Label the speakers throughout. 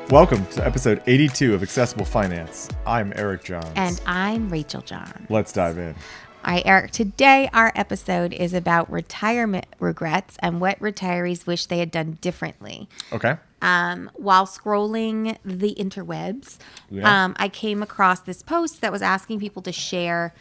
Speaker 1: Welcome to episode 82 of Accessible Finance. I'm Eric Johns.
Speaker 2: And I'm Rachael Johns.
Speaker 1: Let's dive in.
Speaker 2: All right, Eric, today our episode is about retirement regrets and what retirees wish they had done differently.
Speaker 1: Okay.
Speaker 2: While scrolling the interwebs, I came across this post that was asking people to share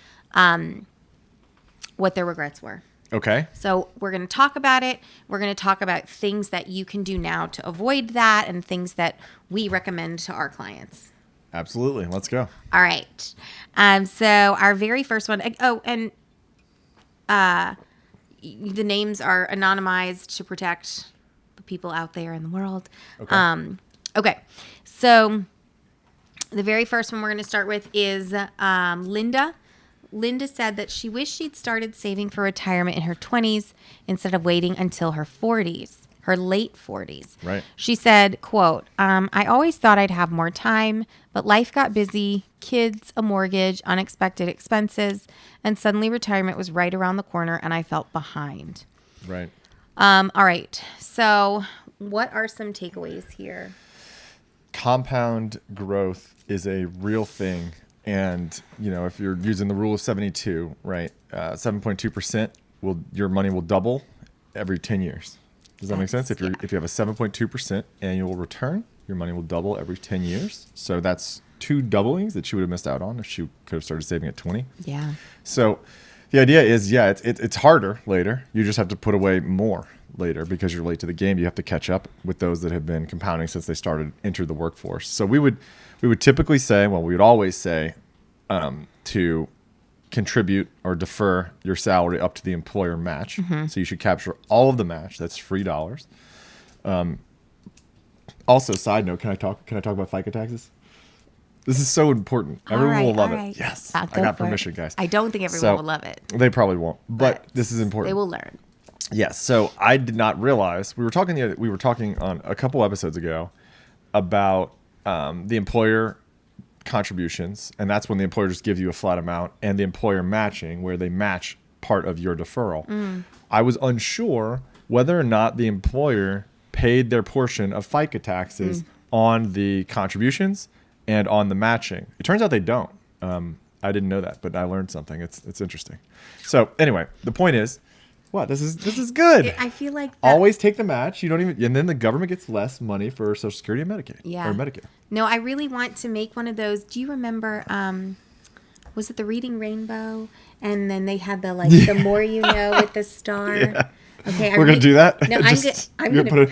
Speaker 2: what their regrets were.
Speaker 1: Okay.
Speaker 2: So we're going to talk about it. We're going to talk about things that you can do now to avoid that and things that we recommend to our clients.
Speaker 1: Absolutely. Let's go.
Speaker 2: All right. So our very first one. Oh, and the names are anonymized to protect the people out there in the world.
Speaker 1: Okay.
Speaker 2: Okay. So the very first one we're going to start with is Linda. Linda said that she wished she'd started saving for retirement in her 20s instead of waiting until her 40s, her late 40s.
Speaker 1: Right.
Speaker 2: She said, quote, I always thought I'd have more time, but life got busy, kids, a mortgage, unexpected expenses, and suddenly retirement was right around the corner and I felt behind.
Speaker 1: Right.
Speaker 2: All right. So what are some takeaways here?
Speaker 1: Compound growth is a real thing. And, you know, if you're using the rule of 72, right, 7.2%, your money will double every 10 years. Does that make sense? If you have a 7.2% annual return, your money will double every 10 years. So that's two doublings that she would have missed out on if she could have started saving at 20.
Speaker 2: Yeah.
Speaker 1: So the idea is, it's harder later. You just have to put away more later because you're late to the game. You have to catch up with those that have been compounding since they entered the workforce. So we would typically say, we would always say to contribute or defer your salary up to the employer match. Mm-hmm. So you should capture all of the match. That's free dollars. Also, side note, can I talk about FICA taxes? This is so important. Everyone will love it. Yes. I got permission, guys.
Speaker 2: I don't think everyone will love it.
Speaker 1: They probably won't, but this is important.
Speaker 2: They will learn.
Speaker 1: Yes. So I did not realize we were talking on a couple episodes ago about the employer contributions, and that's when the employer just gives you a flat amount, and the employer matching, where they match part of your deferral. I was unsure whether or not the employer paid their portion of FICA taxes on the contributions and on the matching. It turns out they don't. I didn't know that, but I learned something. It's interesting. So anyway, the point is, this is good.
Speaker 2: I feel like
Speaker 1: always take the match. You don't even, and then the government gets less money for Social Security and Medicare.
Speaker 2: Yeah.
Speaker 1: Or Medicare.
Speaker 2: No, I really want to make one of those. Do you remember? Was it the Reading Rainbow? And then they had the the more you know with the star.
Speaker 1: Yeah.
Speaker 2: Okay,
Speaker 1: we're gonna do that.
Speaker 2: No, I'm gonna.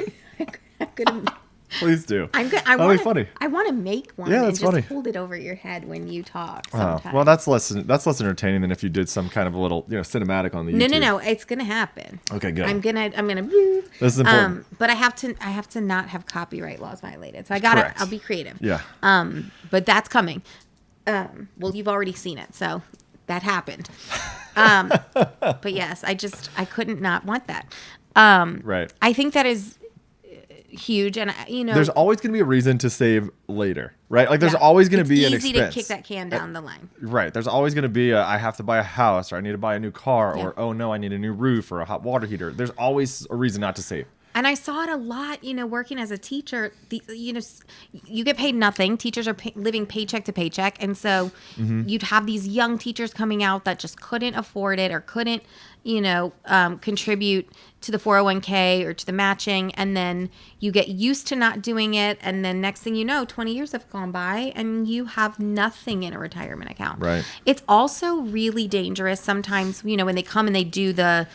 Speaker 1: Please do.
Speaker 2: That'll
Speaker 1: be funny.
Speaker 2: I want to make one
Speaker 1: and
Speaker 2: just
Speaker 1: funny.
Speaker 2: hold it over your head when you talk.
Speaker 1: Well, that's less entertaining than if you did some kind of a little, cinematic on the YouTube.
Speaker 2: No, it's gonna happen.
Speaker 1: Okay, good.
Speaker 2: I'm gonna.
Speaker 1: This is important.
Speaker 2: But I have to not have copyright laws violated. So I'll be creative.
Speaker 1: Yeah.
Speaker 2: But that's coming. Well, you've already seen it, so that happened. But yes, I couldn't not want that.
Speaker 1: Right.
Speaker 2: I think that is huge, and
Speaker 1: there's always going to be a reason to save later, right? Like there's always going to be an expense. It's
Speaker 2: easy to kick that can down the line.
Speaker 1: Right. There's always going to be I have to buy a house, or I need to buy a new car, or oh no, I need a new roof or a hot water heater. There's always a reason not to save.
Speaker 2: And I saw it a lot, working as a teacher. You get paid nothing. Teachers are living paycheck to paycheck, and so you'd have these young teachers coming out that just couldn't afford it or couldn't, contribute to the 401k or to the matching, and then you get used to not doing it, and then next thing you know, 20 years have gone by, and you have nothing in a retirement account.
Speaker 1: Right.
Speaker 2: It's also really dangerous sometimes, when they come and they do the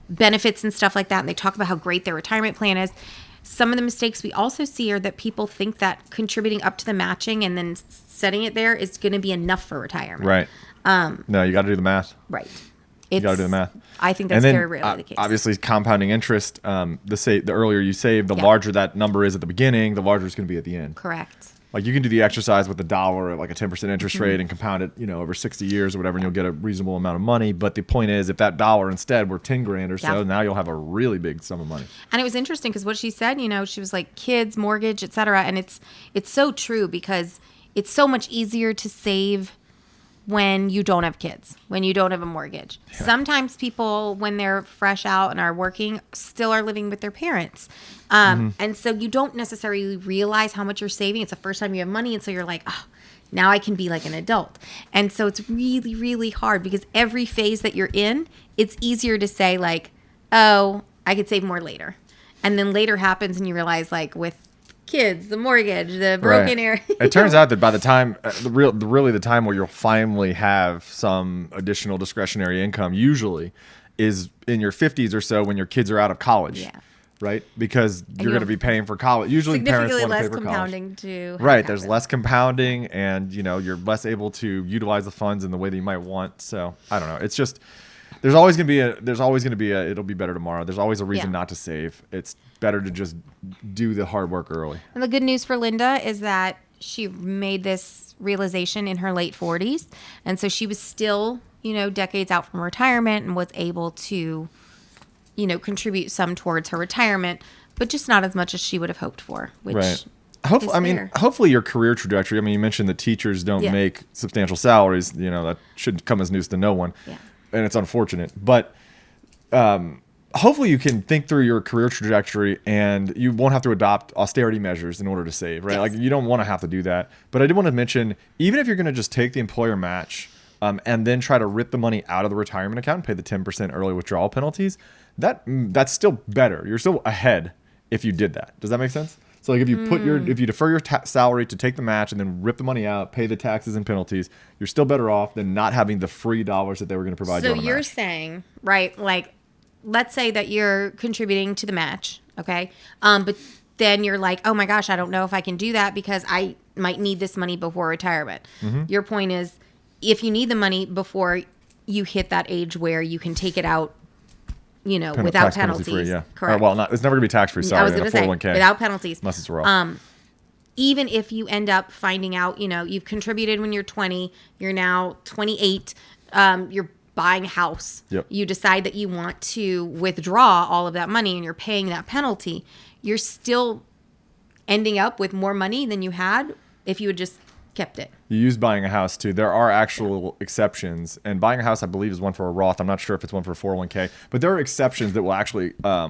Speaker 2: benefits and stuff like that, and they talk about how great their retirement plan is. Some of the mistakes we also see are that people think that contributing up to the matching and then setting it there is going to be enough for retirement.
Speaker 1: Right. No, you got to do the math.
Speaker 2: Right.
Speaker 1: You got to do the math.
Speaker 2: I think that's very rarely the case.
Speaker 1: Obviously, compounding interest, the earlier you save, the larger that number is at the beginning, the larger it's going to be at the end.
Speaker 2: Correct.
Speaker 1: Like you can do the exercise with $1 at like a 10% interest rate and compound it, over 60 years or whatever, and you'll get a reasonable amount of money. But the point is, if that dollar instead were 10 grand or so, now you'll have a really big sum of money.
Speaker 2: And it was interesting because what she said, she was like kids, mortgage, et cetera. And it's so true because it's so much easier to save when you don't have kids, when you don't have a mortgage. Yeah. Sometimes people, when they're fresh out and are working, still are living with their parents. And so you don't necessarily realize how much you're saving. It's the first time you have money. And so you're like, oh, now I can be like an adult. And so it's really, really hard because every phase that you're in, it's easier to say like, oh, I could save more later. And then later happens and you realize like with kids, the mortgage, the broken air.
Speaker 1: It turns out that by the time, the time where you'll finally have some additional discretionary income usually is in your 50s or so when your kids are out of college. Yeah. Right? Because you're going to be paying for college. Usually parents want to pay for college. Right. There's less compounding and, you're less able to utilize the funds in the way that you might want. So I don't know. It's just, there's always going to be a, it'll be better tomorrow. There's always a reason not to save. It's better to just do the hard work early.
Speaker 2: And the good news for Linda is that she made this realization in her late 40s. And so she was still, decades out from retirement and was able to contribute some towards her retirement, but just not as much as she would have hoped for, which
Speaker 1: right. Hopefully your career trajectory, you mentioned that teachers don't make substantial salaries, that should come as news to no one. Yeah. And it's unfortunate, but hopefully you can think through your career trajectory and you won't have to adopt austerity measures in order to save, right? Yes. Like you don't want to have to do that. But I did want to mention, even if you're going to just take the employer match and then try to rip the money out of the retirement account and pay the 10% early withdrawal penalties, that's still better. You're still ahead if you did that. Does that make sense? So like if you if you defer your salary to take the match and then rip the money out, pay the taxes and penalties, you're still better off than not having the free dollars that they were going to provide you on a match.
Speaker 2: So you're saying, right, like let's say that you're contributing to the match, okay? But then you're like, oh my gosh, I don't know if I can do that because I might need this money before retirement. Mm-hmm. Your point is if you need the money before you hit that age where you can take it out without penalties. Free, yeah. Correct.
Speaker 1: It's never going to be tax free. Sorry,
Speaker 2: I was going to say, without penalties.
Speaker 1: Unless it's raw.
Speaker 2: Even if you end up finding out, you've contributed when you're 20, you're now 28, you're buying a house. Yep. You decide that you want to withdraw all of that money and you're paying that penalty. You're still ending up with more money than you had if you had just kept it.
Speaker 1: You use buying a house too. There are actual exceptions, and buying a house, I believe, is one for a Roth. I'm not sure if it's one for a 401k, but there are exceptions that will actually
Speaker 2: I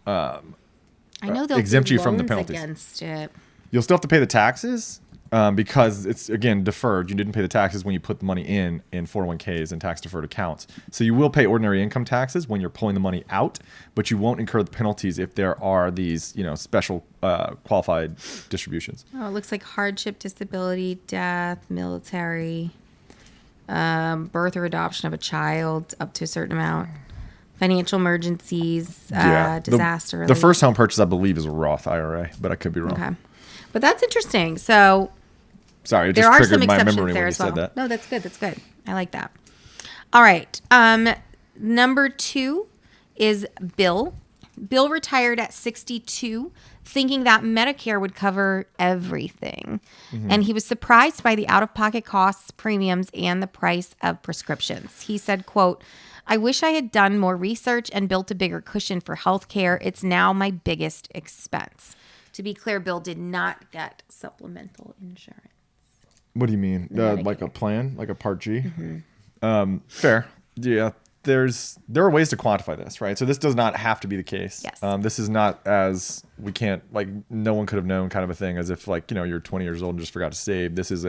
Speaker 2: know they'll
Speaker 1: exempt you from the penalties.
Speaker 2: Against it.
Speaker 1: You'll still have to pay the taxes because it's again deferred. You didn't pay the taxes when you put the money in 401ks and tax deferred accounts. So you will pay ordinary income taxes when you're pulling the money out, but you won't incur the penalties if there are these special qualified distributions.
Speaker 2: Oh, it looks like hardship, disability, death, military, birth or adoption of a child up to a certain amount, financial emergencies, disaster.
Speaker 1: The first home purchase, I believe, is a Roth IRA, but I could be wrong.
Speaker 2: Okay, but that's interesting. So.
Speaker 1: Sorry, it just triggered my memory when you said that.
Speaker 2: No, that's good. That's good. I like that. All right. Number 2 is Bill. Bill retired at 62, thinking that Medicare would cover everything. Mm-hmm. And he was surprised by the out-of-pocket costs, premiums, and the price of prescriptions. He said, quote, I wish I had done more research and built a bigger cushion for healthcare. It's now my biggest expense. To be clear, Bill did not get supplemental insurance.
Speaker 1: What do you mean? Like a plan? Like a Part G? Mm-hmm. Fair. Yeah. There are ways to quantify this, right? So this does not have to be the case.
Speaker 2: Yes.
Speaker 1: This is not as we can't, like, no one could have known kind of a thing as if, like, you're 20 years old and just forgot to save. This is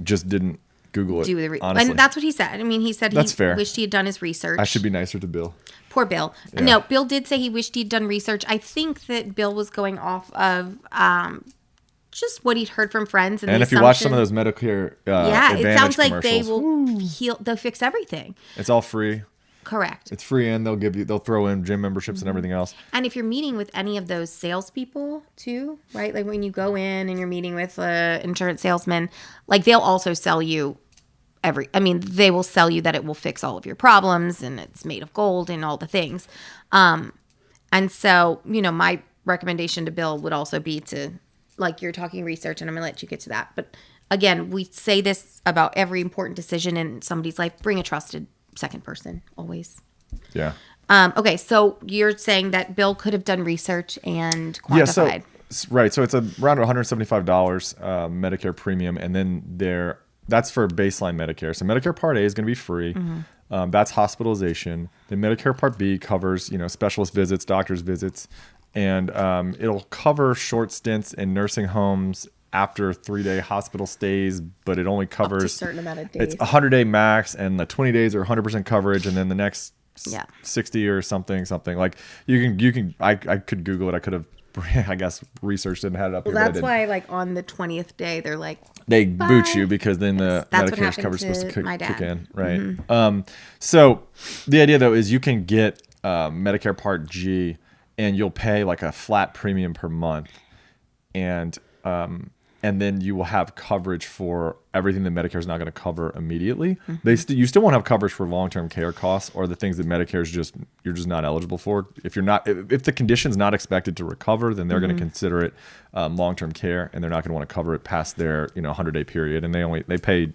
Speaker 1: just didn't Google it, honestly.
Speaker 2: And that's what he said. He said he wished he had done his research.
Speaker 1: I should be nicer to Bill.
Speaker 2: Poor Bill. Yeah. No, Bill did say he wished he'd done research. I think that Bill was going off of just what he'd heard from friends. And
Speaker 1: if you watch some of those Medicare Advantage
Speaker 2: it sounds like they
Speaker 1: commercials,
Speaker 2: will they'll fix everything.
Speaker 1: It's all free.
Speaker 2: Correct.
Speaker 1: It's free, and they'll throw in gym memberships and everything else.
Speaker 2: And if you're meeting with any of those salespeople too, right? Like when you go in and you're meeting with an insurance salesman, like they'll also sell you they will sell you that it will fix all of your problems and it's made of gold and all the things. And so, my recommendation to Bill would also be to, like, you're talking research, and I'm going to let you get to that. But again, we say this about every important decision in somebody's life. Bring a trusted second person always.
Speaker 1: Yeah.
Speaker 2: Okay. So you're saying that Bill could have done research and quantified.
Speaker 1: Right. So it's around $175 Medicare premium. And then there That's for baseline Medicare. So Medicare Part A is going to be free. That's hospitalization. Then Medicare Part B covers, specialist visits, doctor's visits, and it'll cover short stints in nursing homes after 3-day hospital stays, but it only covers
Speaker 2: a certain amount of days.
Speaker 1: It's 100-day max, and the 20 days are 100% coverage, and then the next 60 or something like you can. I could Google it. I could have, I guess, researched it and had it up here.
Speaker 2: That's why, like, on the 20th day, they're like,
Speaker 1: they
Speaker 2: bye.
Speaker 1: boot you because then the Medicare's coverage is supposed to kick in, right? So the idea, though, is you can get Medicare Part G, and you'll pay like a flat premium per month, and then you will have coverage for everything that Medicare is not going to cover immediately. You still won't have coverage for long-term care costs or the things that Medicare is you're just not eligible for. If the condition's not expected to recover, then they're going to consider it long-term care, and they're not going to want to cover it past their 100-day period, and they pay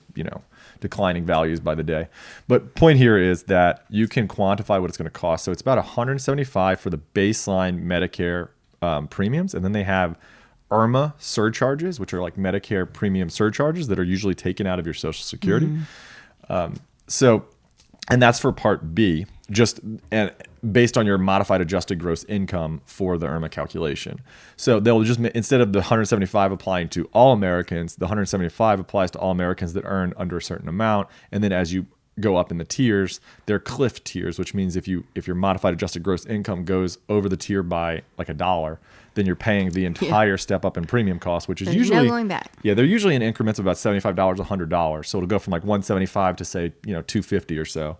Speaker 1: declining values by the day. But point here is that you can quantify what it's going to cost. So it's about $175 for the baseline Medicare premiums, and then they have IRMA surcharges, which are like Medicare premium surcharges that are usually taken out of your Social Security. And that's for Part B, and based on your modified adjusted gross income for the IRMA calculation. So they'll just, instead of the 175 applying to all Americans, the 175 applies to all Americans that earn under a certain amount. And then as you go up in the tiers, they're cliff tiers, which means if your modified adjusted gross income goes over the tier by like $1, then you're paying the entire step up in premium cost, which is usually
Speaker 2: no going back.
Speaker 1: Yeah, they're usually in increments of about $75, $100. So it'll go from like $175 to say $250 or so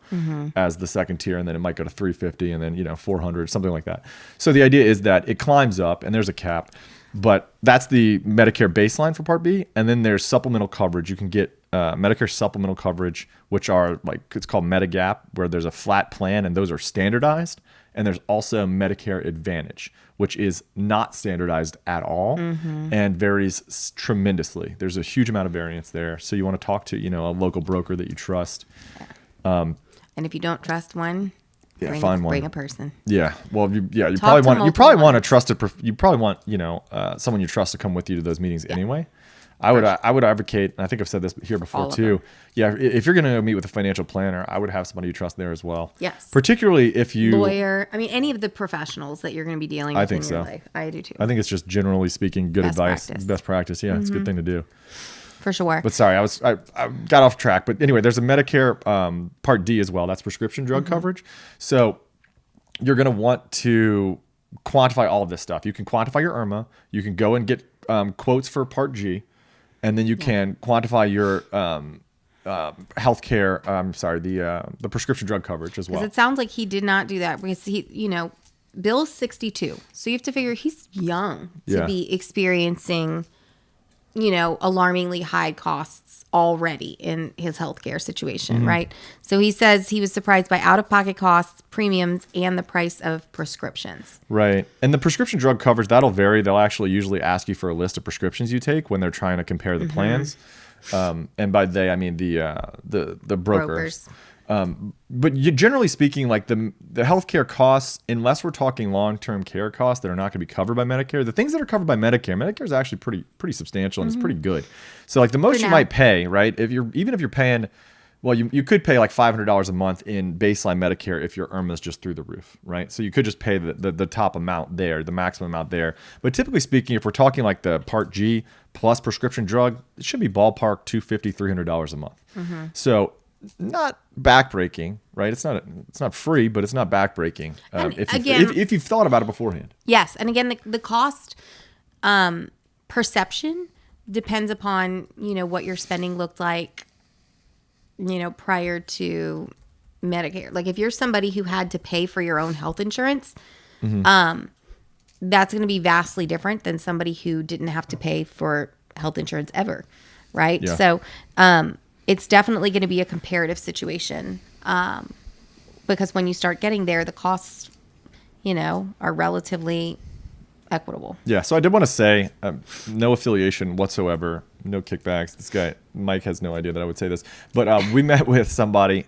Speaker 1: as the second tier, and then it might go to $350 and then $400, something like that. So the idea is that it climbs up, and there's a cap, but that's the Medicare baseline for Part B, and then there's supplemental coverage. You can get Medicare supplemental coverage, which are it's called Medigap, where there's a flat plan, and those are standardized. And there's also Medicare Advantage, which is not standardized at all and varies tremendously. There's a huge amount of variance there. So you want to talk to a local broker that you trust.
Speaker 2: And if you don't trust one, bring a person.
Speaker 1: Yeah. Well, you probably want a trusted. You probably want someone you trust to come with you to those meetings anyway. I would advocate, and I think I've said this here before too. Yeah, if you're going to meet with a financial planner, I would have somebody you trust there as well.
Speaker 2: Yes.
Speaker 1: Particularly if you
Speaker 2: lawyer. I mean, any of the professionals that you're going to be dealing with in your life. I do too.
Speaker 1: I think it's just generally speaking good advice, best practice. Yeah, it's a good thing to do.
Speaker 2: For sure.
Speaker 1: But sorry, I got off track. But anyway, there's a Medicare Part D as well. That's prescription drug coverage. So you're going to want to quantify all of this stuff. You can quantify your IRMA. You can go and get quotes for Part G. And then you can quantify your healthcare. The prescription drug coverage as well.
Speaker 2: Because it sounds like he did not do that because Bill's 62, so you have to figure he's young to be experiencing, alarmingly high costs already in his healthcare situation, right? So he says he was surprised by out-of-pocket costs, premiums, and the price of prescriptions.
Speaker 1: Right. And the prescription drug coverage, that'll vary. They'll actually usually ask you for a list of prescriptions you take when they're trying to compare the plans. And by they, I mean the brokers. But generally speaking, like the healthcare costs, unless we're talking long-term care costs that are not going to be covered by Medicare, the things that are covered by Medicare is actually pretty substantial and it's pretty good. So like the most you might pay, right? Even if you're paying, well, you could pay like $500 a month in baseline Medicare if your IRMA is just through the roof, right? So you could just pay the top amount there, the maximum amount there. But typically speaking, if we're talking like the Part G plus prescription drug, it should be ballpark $250, $300 a month. So not backbreaking, right? It's not free, but it's not backbreaking. If you've thought about it beforehand.
Speaker 2: Yes, and again, the cost perception depends upon what your spending looked like, prior to Medicare. Like if you're somebody who had to pay for your own health insurance, that's going to be vastly different than somebody who didn't have to pay for health insurance ever, right?
Speaker 1: Yeah.
Speaker 2: So it's definitely going to be a comparative situation because when you start getting there, the costs, are relatively equitable.
Speaker 1: Yeah. So I did want to say no affiliation whatsoever, no kickbacks. This guy, Mike, has no idea that I would say this. But we met with somebody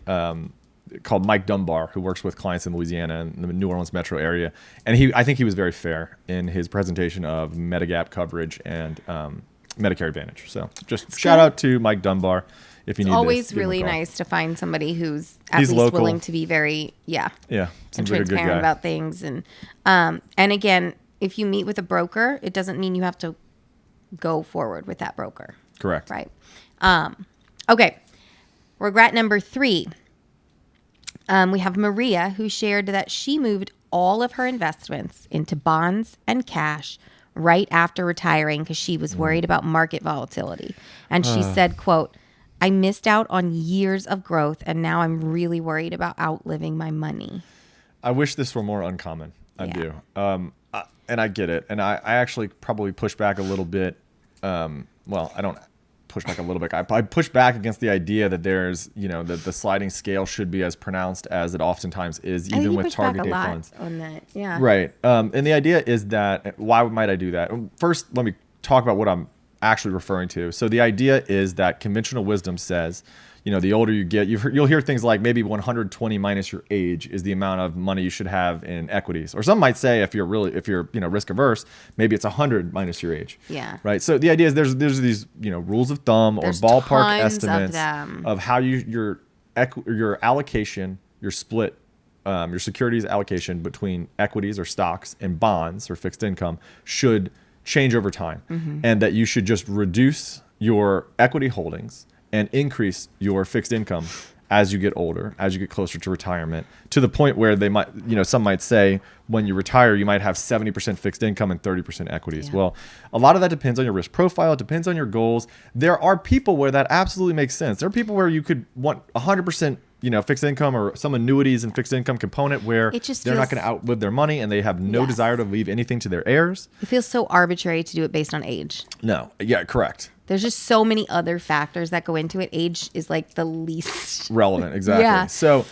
Speaker 1: called Mike Dunbar, who works with clients in Louisiana and the New Orleans metro area. And I think he was very fair in his presentation of Medigap coverage and Medicare Advantage. So just shout out to Mike Dunbar. if you need
Speaker 2: Always
Speaker 1: to give him a
Speaker 2: really
Speaker 1: call.
Speaker 2: nice to find somebody who's at
Speaker 1: He's
Speaker 2: least
Speaker 1: local.
Speaker 2: willing to be very,
Speaker 1: Yeah,
Speaker 2: and
Speaker 1: seems like a good
Speaker 2: transparent
Speaker 1: guy.
Speaker 2: about things. And again, if you meet with a broker, it doesn't mean you have to go forward with that broker.
Speaker 1: Correct.
Speaker 2: Right. Okay. Regret number 3. We have Maria, who shared that she moved all of her investments into bonds and cash right after retiring because she was worried about market volatility. And she said, quote, I missed out on years of growth and now I'm really worried about outliving my money.
Speaker 1: I wish this were more uncommon. I do. And I get it. And I actually probably push back a little bit. Well, I don't push back a little bit. I push back against the idea that there's, that the sliding scale should be as pronounced as it oftentimes is, even with target date funds.
Speaker 2: On that. Yeah.
Speaker 1: Right. And the idea is that, why might I do that? First, let me talk about what I'm actually referring to. So the idea is that conventional wisdom says, the older you get, you'll hear things like maybe 120 minus your age is the amount of money you should have in equities. Or some might say if you're risk averse, maybe it's 100 minus your age.
Speaker 2: Yeah.
Speaker 1: Right. So the idea is there's these, rules of thumb or
Speaker 2: There's
Speaker 1: ballpark
Speaker 2: tons
Speaker 1: estimates
Speaker 2: of
Speaker 1: how your allocation, your split, your securities allocation between equities or stocks and bonds or fixed income should change over time, and that you should just reduce your equity holdings and increase your fixed income as you get older, as you get closer to retirement, to the point where they might, some might say when you retire, you might have 70% fixed income and 30% equities.
Speaker 2: Yeah.
Speaker 1: Well, a lot of that depends on your risk profile. It depends on your goals. There are people where that absolutely makes sense. There are people where you could want 100%, fixed income or some annuities and fixed income component where they're not going to outlive their money and they have no desire to leave anything to their heirs.
Speaker 2: It feels so arbitrary to do it based on age.
Speaker 1: No. Yeah, correct.
Speaker 2: There's just so many other factors that go into it. Age is like the least
Speaker 1: relevant. Exactly.
Speaker 2: Yeah.
Speaker 1: So,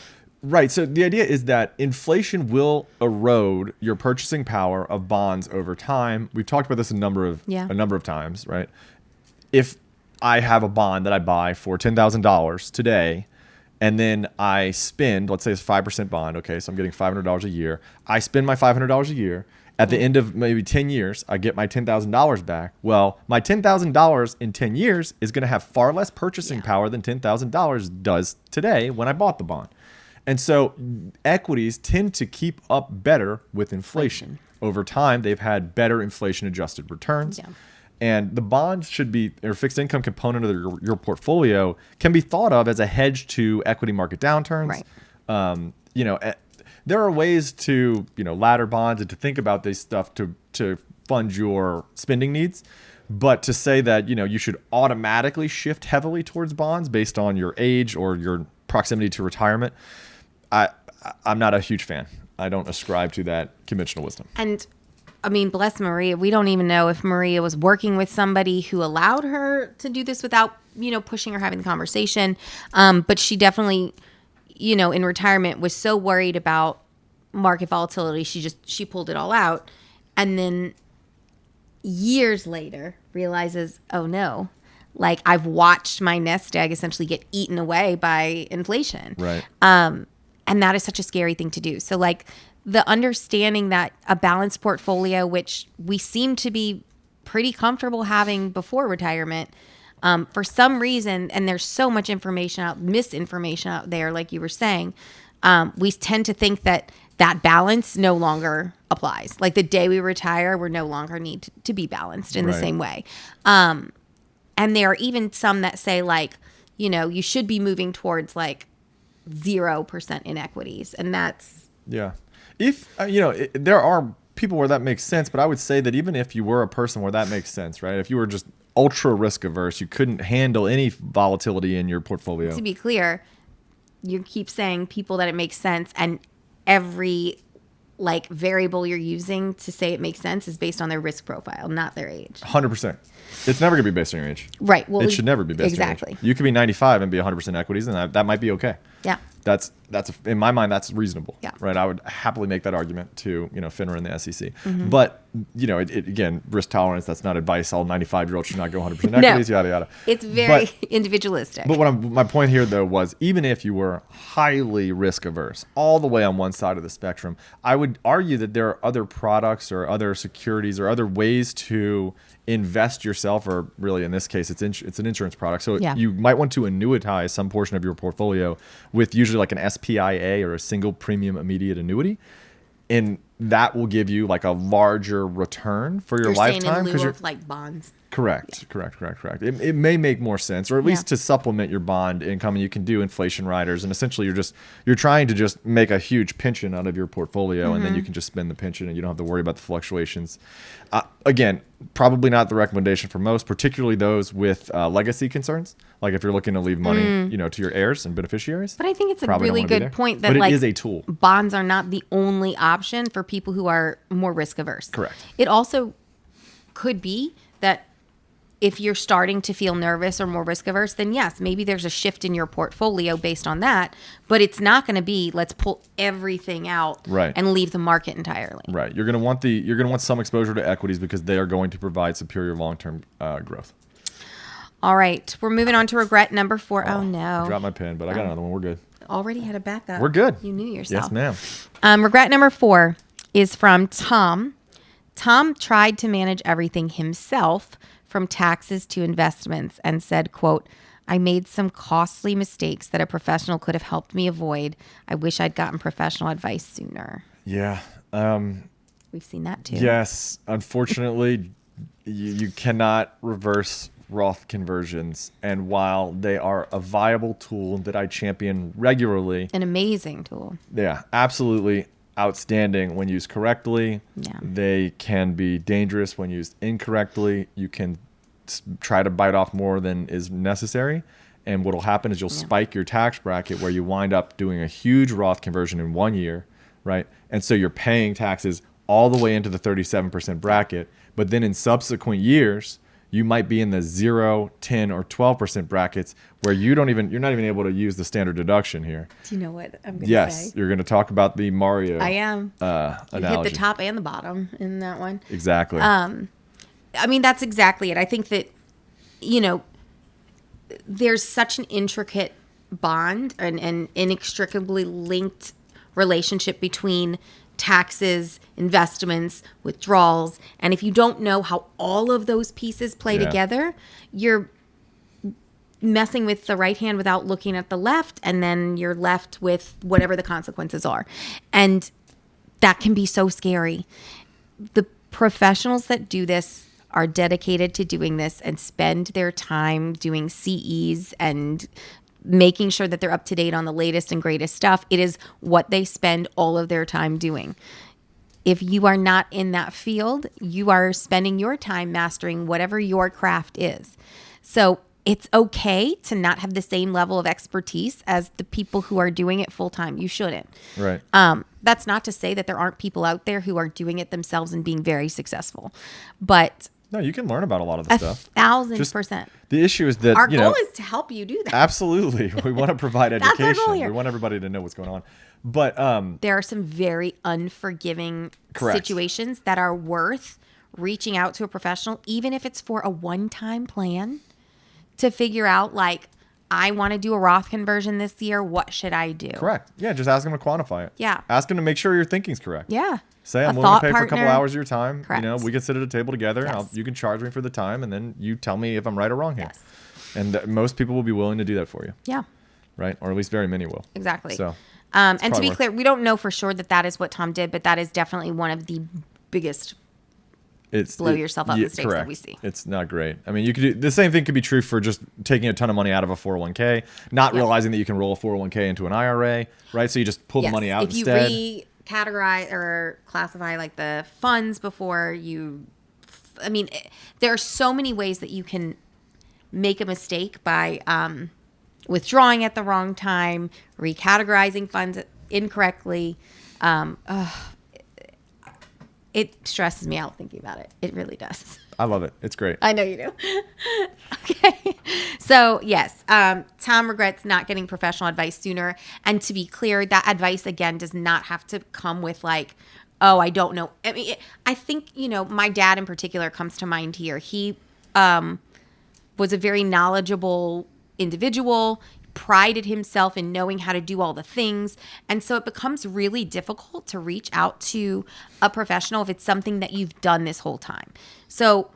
Speaker 1: right. So the idea is that inflation will erode your purchasing power of bonds over time. We've talked about this a number of times, right? If I have a bond that I buy for $10,000 today, and then I spend, let's say it's a 5% bond. Okay. So I'm getting $500 a year. I spend my $500 a year. At the end of maybe 10 years, I get my $10,000 back. Well, my $10,000 in 10 years is going to have far less purchasing power than $10,000 does today when I bought the bond. And so equities tend to keep up better with inflation. Over time, they've had better inflation-adjusted returns. Yeah. And the bonds should be, or fixed income component of your portfolio can be thought of as a hedge to equity market downturns. Right. There are ways to, ladder bonds and to think about this stuff to fund your spending needs. But to say that, you should automatically shift heavily towards bonds based on your age or your proximity to retirement, I'm not a huge fan. I don't ascribe to that conventional wisdom.
Speaker 2: And bless Maria. We don't even know if Maria was working with somebody who allowed her to do this without, pushing or having the conversation. But she definitely, in retirement was so worried about market volatility. She pulled it all out. And then years later realizes, oh no, like I've watched my nest egg essentially get eaten away by inflation.
Speaker 1: Right.
Speaker 2: And that is such a scary thing to do. So like the understanding that a balanced portfolio, which we seem to be pretty comfortable having before retirement, for some reason, and there's so much misinformation out there, like you were saying, we tend to think that balance no longer applies. Like the day we retire, we no longer need to be balanced in the same way. And there are even some that say like, you should be moving towards like 0% in equities. And that's...
Speaker 1: Yeah. If, there are people where that makes sense, but I would say that even if you were a person where that makes sense, right? If you were just ultra risk averse, you couldn't handle any volatility in your portfolio.
Speaker 2: To be clear, you keep saying people that it makes sense, and every like variable you're using to say it makes sense is based on their risk profile, not their age.
Speaker 1: 100%. It's never going to be based on your age.
Speaker 2: Right. Well,
Speaker 1: it should never be based on your age. You could be 95 and be 100% equities, and that might be okay.
Speaker 2: Yeah.
Speaker 1: That's in my mind, that's reasonable,
Speaker 2: Yeah.
Speaker 1: right? I would happily make that argument to, FINRA and the SEC. But, again, risk tolerance, that's not advice. All 95-year-olds should not go 100% equities, yada, yada.
Speaker 2: It's very individualistic.
Speaker 1: But my point here, though, was even if you were highly risk averse, all the way on one side of the spectrum, I would argue that there are other products or other securities or other ways to invest yourself, or really in this case, it's an insurance product. So you might want to annuitize some portion of your portfolio with usually like an SPIA or a single premium immediate annuity. And that will give you like a larger return for your lifetime.
Speaker 2: Saying in lieu of like bonds.
Speaker 1: Correct. It may make more sense, or at least to supplement your bond income, and you can do inflation riders. And essentially, you're trying to just make a huge pension out of your portfolio, and then you can just spend the pension, and you don't have to worry about the fluctuations. Again, probably not the recommendation for most, particularly those with legacy concerns. Like if you're looking to leave money, to your heirs and beneficiaries.
Speaker 2: But I think it's a really good point that
Speaker 1: it is a tool.
Speaker 2: Bonds are not the only option for people who are more risk averse.
Speaker 1: Correct.
Speaker 2: It also could be that if you're starting to feel nervous or more risk averse, then yes, maybe there's a shift in your portfolio based on that. But it's not going to be let's pull everything out and leave the market entirely.
Speaker 1: Right. You're going to want some exposure to equities because they are going to provide superior long-term growth.
Speaker 2: All right, we're moving on to regret number 4. Oh no,
Speaker 1: I dropped my pen, but I got another one. We're good.
Speaker 2: Already had a backup.
Speaker 1: We're good.
Speaker 2: You knew yourself.
Speaker 1: Yes,
Speaker 2: ma'am. Regret number 4 is from Tom. Tom tried to manage everything himself, from taxes to investments, and said, quote, "I made some costly mistakes that a professional could have helped me avoid. I wish I'd gotten professional advice sooner."
Speaker 1: Yeah.
Speaker 2: We've seen that too.
Speaker 1: Yes. Unfortunately, you cannot reverse Roth conversions. And while they are a viable tool that I champion regularly,
Speaker 2: an amazing tool.
Speaker 1: Yeah, absolutely outstanding when used correctly.
Speaker 2: Yeah.
Speaker 1: They can be dangerous when used incorrectly. You can try to bite off more than is necessary. And what will happen is you'll spike your tax bracket where you wind up doing a huge Roth conversion in 1 year, right? And so you're paying taxes all the way into the 37% bracket. But then in subsequent years, you might be in the 0, 10, or 12% brackets where you're not even able to use the standard deduction here.
Speaker 2: Do you know what I'm going to say?
Speaker 1: Yes, you're going to talk about the Mario.
Speaker 2: I am. You
Speaker 1: analogy.
Speaker 2: hit the top and the bottom in that one.
Speaker 1: Exactly.
Speaker 2: I mean, that's exactly it. I think that, there's such an intricate bond and inextricably linked relationship between taxes, investments, withdrawals. And if you don't know how all of those pieces play together, you're messing with the right hand without looking at the left. And then you're left with whatever the consequences are. And that can be so scary. The professionals that do this are dedicated to doing this and spend their time doing CEs and making sure that they're up to date on the latest and greatest stuff. It is what they spend all of their time doing. If you are not in that field, you are spending your time mastering whatever your craft is. So it's okay to not have the same level of expertise as the people who are doing it full time. You shouldn't.
Speaker 1: Right.
Speaker 2: That's not to say that there aren't people out there who are doing it themselves and being very successful. But
Speaker 1: no, you can learn about a lot of the stuff.
Speaker 2: 1,000%.
Speaker 1: The issue is that
Speaker 2: our goal is to help you do that.
Speaker 1: Absolutely. We want to provide education.
Speaker 2: That's our goal here.
Speaker 1: We want everybody to know what's going on. But
Speaker 2: there are some very unforgiving situations that are worth reaching out to a professional, even if it's for a one-time plan, to figure out, like, I want to do a Roth conversion this year. What should I do?
Speaker 1: Correct. Yeah, just ask them to quantify it.
Speaker 2: Yeah.
Speaker 1: Ask them to make sure your thinking's correct.
Speaker 2: Yeah.
Speaker 1: Say, I'm willing to pay
Speaker 2: partner.
Speaker 1: for a couple hours of your time.
Speaker 2: Correct.
Speaker 1: We can sit at a table together.
Speaker 2: Yes.
Speaker 1: And you can charge me for the time, and then you tell me if I'm right or wrong here.
Speaker 2: Yes.
Speaker 1: And most people will be willing to do that for you.
Speaker 2: Yeah.
Speaker 1: Right? Or at least very many will.
Speaker 2: Exactly.
Speaker 1: So,
Speaker 2: and to be clear, we don't know for sure that is what Tom did, but that is definitely one of the biggest blow yourself up mistakes that we see.
Speaker 1: It's not great. I mean, you could do the same thing could be true for just taking a ton of money out of a 401k, not realizing that you can roll a 401k into an IRA, right? So you just pull the money out instead.
Speaker 2: If you recategorize or classify like the funds before you, I mean, there are so many ways that you can make a mistake by withdrawing at the wrong time, recategorizing funds incorrectly. It stresses me out thinking about it. It really does.
Speaker 1: I love it. It's great.
Speaker 2: I know you do. Okay. So, yes, Tom regrets not getting professional advice sooner. And to be clear, that advice, again, does not have to come with like, oh, I don't know. I mean, I think, my dad in particular comes to mind here. He was a very knowledgeable individual, prided himself in knowing how to do all the things. And so it becomes really difficult to reach out to a professional if it's something that you've done this whole time. So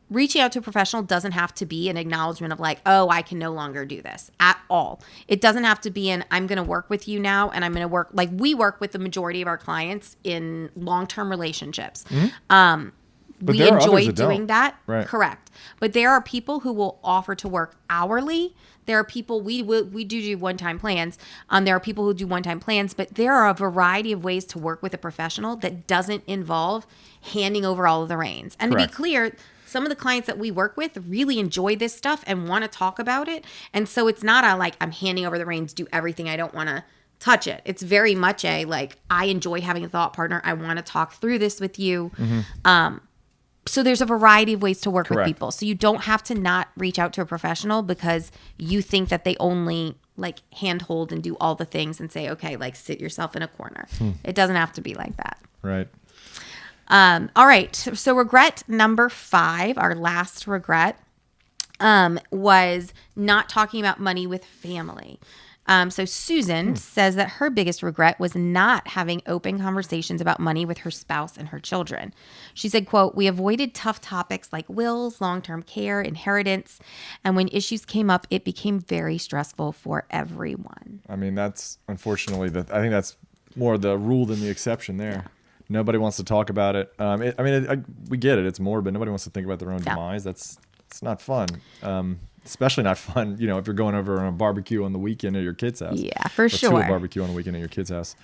Speaker 2: reaching out to a professional doesn't have to be an acknowledgement of like, oh, I can no longer do this at all. It doesn't have to be I'm going to work with you now, and I'm going to work like we work with the majority of our clients in long-term relationships.
Speaker 1: But
Speaker 2: We
Speaker 1: there are
Speaker 2: enjoy
Speaker 1: others that
Speaker 2: doing
Speaker 1: don't.
Speaker 2: that.
Speaker 1: Right.
Speaker 2: Correct. But there are people who will offer to work hourly. There are people, we do one-time plans. There are people who do one-time plans, but there are a variety of ways to work with a professional that doesn't involve handing over all of the reins. And
Speaker 1: Correct.
Speaker 2: to be clear, some of the clients that we work with really enjoy this stuff and want to talk about it. And so it's not I'm handing over the reins, do everything. I don't want to touch it. It's very much I enjoy having a thought partner. I want to talk through this with you. So there's a variety of ways to work
Speaker 1: Correct.
Speaker 2: with people. So you don't have to not reach out to a professional because you think that they only handhold and do all the things and say, okay, sit yourself in a corner. It doesn't have to be like that.
Speaker 1: Right.
Speaker 2: All right. So regret number 5, our last regret, was not talking about money with family. So Susan says that her biggest regret was not having open conversations about money with her spouse and her children. She said, quote, "We avoided tough topics like wills, long-term care, inheritance, and when issues came up, it became very stressful for everyone."
Speaker 1: I mean, that's unfortunately I think that's more the rule than the exception there. Yeah. Nobody wants to talk about it. We get it. It's morbid. Nobody wants to think about their own demise. It's not fun. Especially not fun, if you're going over on a barbecue on the weekend at your kid's house.
Speaker 2: Yeah, for sure.
Speaker 1: To a barbecue on the weekend at your kid's house.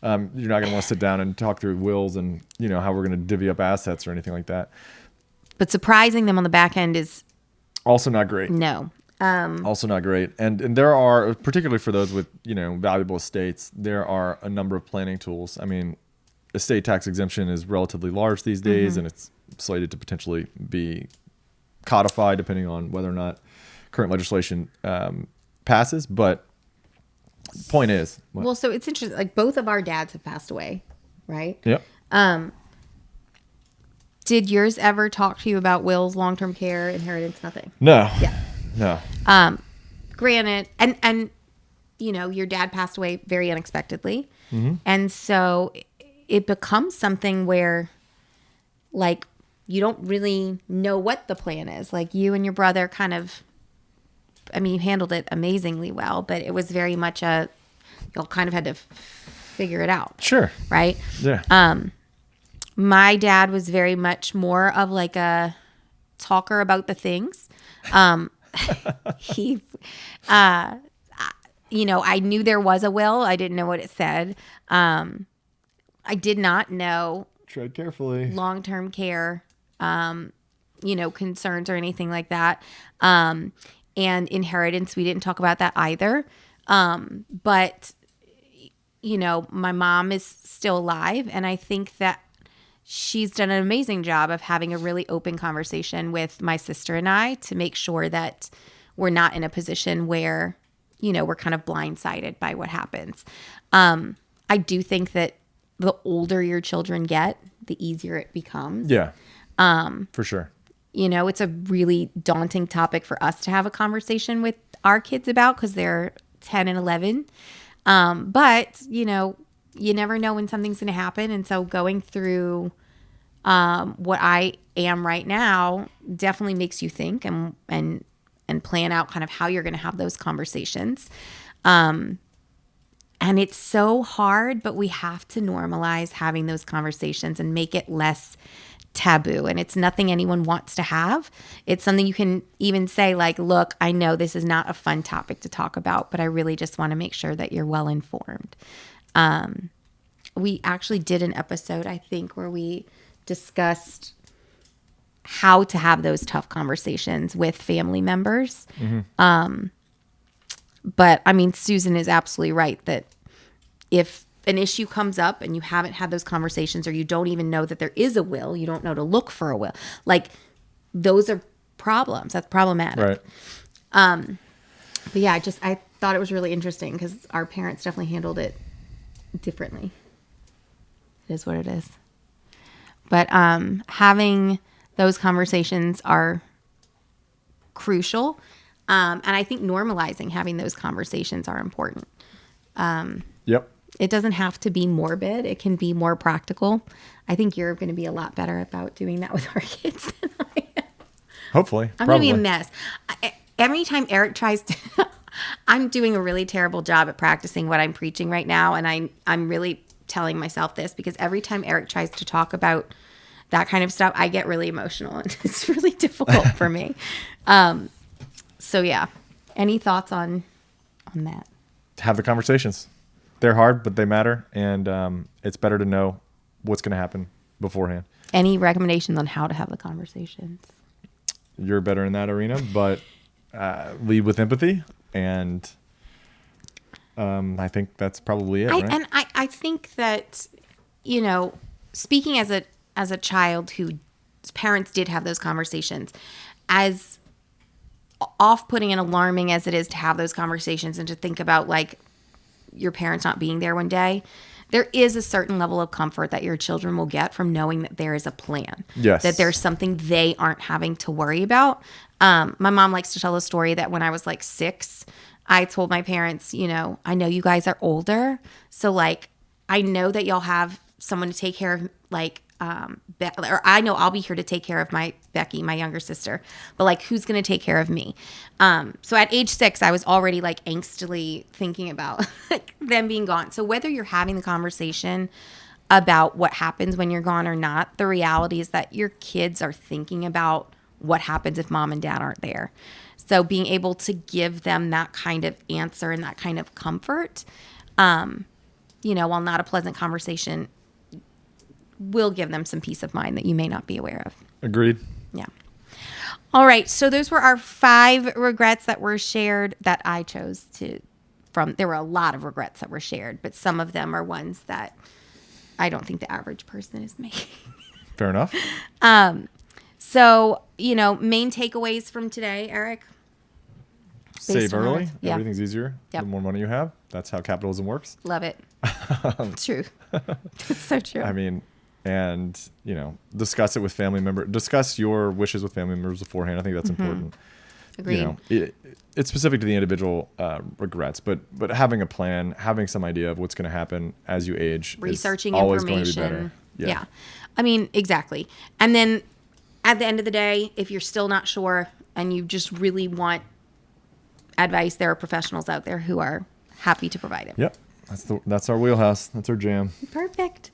Speaker 1: You're not going to want to sit down and talk through wills and, how we're going to divvy up assets or anything like that.
Speaker 2: But surprising them on the back end is
Speaker 1: also not great.
Speaker 2: No.
Speaker 1: Also not great. And there are, particularly for those with, valuable estates, there are a number of planning tools. I mean, estate tax exemption is relatively large these days, and it's slated to potentially be codified depending on whether or not current legislation passes. But point is,
Speaker 2: well, so it's interesting. Both of our dads have passed away, right?
Speaker 1: Yep.
Speaker 2: Did yours ever talk to you about wills, long-term care, inheritance? Nothing.
Speaker 1: No.
Speaker 2: Yeah.
Speaker 1: No.
Speaker 2: Granted, and your dad passed away very unexpectedly, and so it becomes something where, you don't really know what the plan is. You and your brother you handled it amazingly well, but it was very much y'all kind of had to figure it out. Sure. Right?
Speaker 1: Yeah.
Speaker 2: My dad was very much more of a talker about the things. He, I knew there was a will. I didn't know what it said. I did not know.
Speaker 1: Tread carefully.
Speaker 2: Long-term care, concerns or anything like that. And inheritance, we didn't talk about that either. But, my mom is still alive, and I think that she's done an amazing job of having a really open conversation with my sister and I to make sure that we're not in a position where, we're kind of blindsided by what happens. I do think that the older your children get, the easier it becomes.
Speaker 1: Yeah. For sure.
Speaker 2: It's a really daunting topic for us to have a conversation with our kids about because they're 10 and 11. But, you never know when something's going to happen. And so going through what I am right now definitely makes you think and plan out kind of how you're going to have those conversations. And it's so hard, but we have to normalize having those conversations and make it less taboo. And it's nothing anyone wants to have. It's something you can even say look, I know this is not a fun topic to talk about, but I really just want to make sure that you're well informed. We actually did an episode, I think, where we discussed how to have those tough conversations with family members. But Susan is absolutely right that if an issue comes up and you haven't had those conversations, or you don't even know that there is a will, you don't know to look for a will. Like, those are problems. That's problematic.
Speaker 1: Right.
Speaker 2: But yeah, I thought it was really interesting because our parents definitely handled it differently. It is what it is. But having those conversations are crucial. And I think normalizing having those conversations are important.
Speaker 1: Yep.
Speaker 2: It doesn't have to be morbid. It can be more practical. I think you're going to be a lot better about doing that with our kids than I am.
Speaker 1: Hopefully.
Speaker 2: I'm going to be a mess. Every time Eric tries to, I'm doing a really terrible job at practicing what I'm preaching right now. And I'm really telling myself this because every time Eric tries to talk about that kind of stuff, I get really emotional and it's really difficult for me. So yeah, any thoughts on that?
Speaker 1: Have the conversations. They're hard, but they matter. And it's better to know what's going to happen beforehand.
Speaker 2: Any recommendations on how to have the conversations?
Speaker 1: You're better in that arena, but lead with empathy. And I think that's probably it, right?
Speaker 2: And I think that, speaking as a child whose parents did have those conversations, as off-putting and alarming as it is to have those conversations and to think about like your parents not being there one day, there is a certain level of comfort that your children will get from knowing that there is a plan.
Speaker 1: Yes.
Speaker 2: That there's something they aren't having to worry about. My mom likes to tell a story that when I was like 6, I told my parents, I know you guys are older. So like, I know that y'all have someone to take care of, like, or I know I'll be here to take care of my Becky, my younger sister, but like, who's going to take care of me? So at age 6, I was already like angstily thinking about like them being gone. So whether you're having the conversation about what happens when you're gone or not, the reality is that your kids are thinking about what happens if mom and dad aren't there. So being able to give them that kind of answer and that kind of comfort, while not a pleasant conversation, will give them some peace of mind that you may not be aware of.
Speaker 1: Agreed.
Speaker 2: Yeah. All right. So those were our 5 regrets that were shared that I chose there were a lot of regrets that were shared, but some of them are ones that I don't think the average person is making.
Speaker 1: Fair enough.
Speaker 2: So, main takeaways from today, Eric?
Speaker 1: Save early.
Speaker 2: Yeah.
Speaker 1: Everything's easier.
Speaker 2: Yep.
Speaker 1: The more money you have. That's how capitalism works.
Speaker 2: Love it. It's true. It's so true.
Speaker 1: I mean, and, discuss it with family members. Discuss your wishes with family members beforehand. I think that's important.
Speaker 2: Agreed.
Speaker 1: It's specific to the individual regrets, but having a plan, having some idea of what's going to happen as you age,
Speaker 2: researching
Speaker 1: is always
Speaker 2: information.
Speaker 1: going to be better.
Speaker 2: Yeah. I mean, exactly. And then at the end of the day, if you're still not sure and you just really want advice, there are professionals out there who are happy to provide it.
Speaker 1: Yep. That's our wheelhouse. That's our jam.
Speaker 2: Perfect.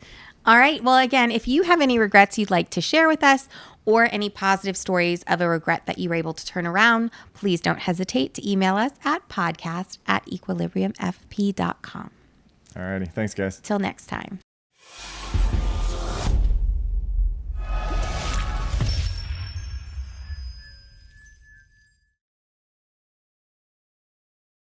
Speaker 2: All right. Well, again, if you have any regrets you'd like to share with us or any positive stories of a regret that you were able to turn around, please don't hesitate to email us at podcast@equilibriumfp.com.
Speaker 1: All righty. Thanks, guys.
Speaker 2: Till next time.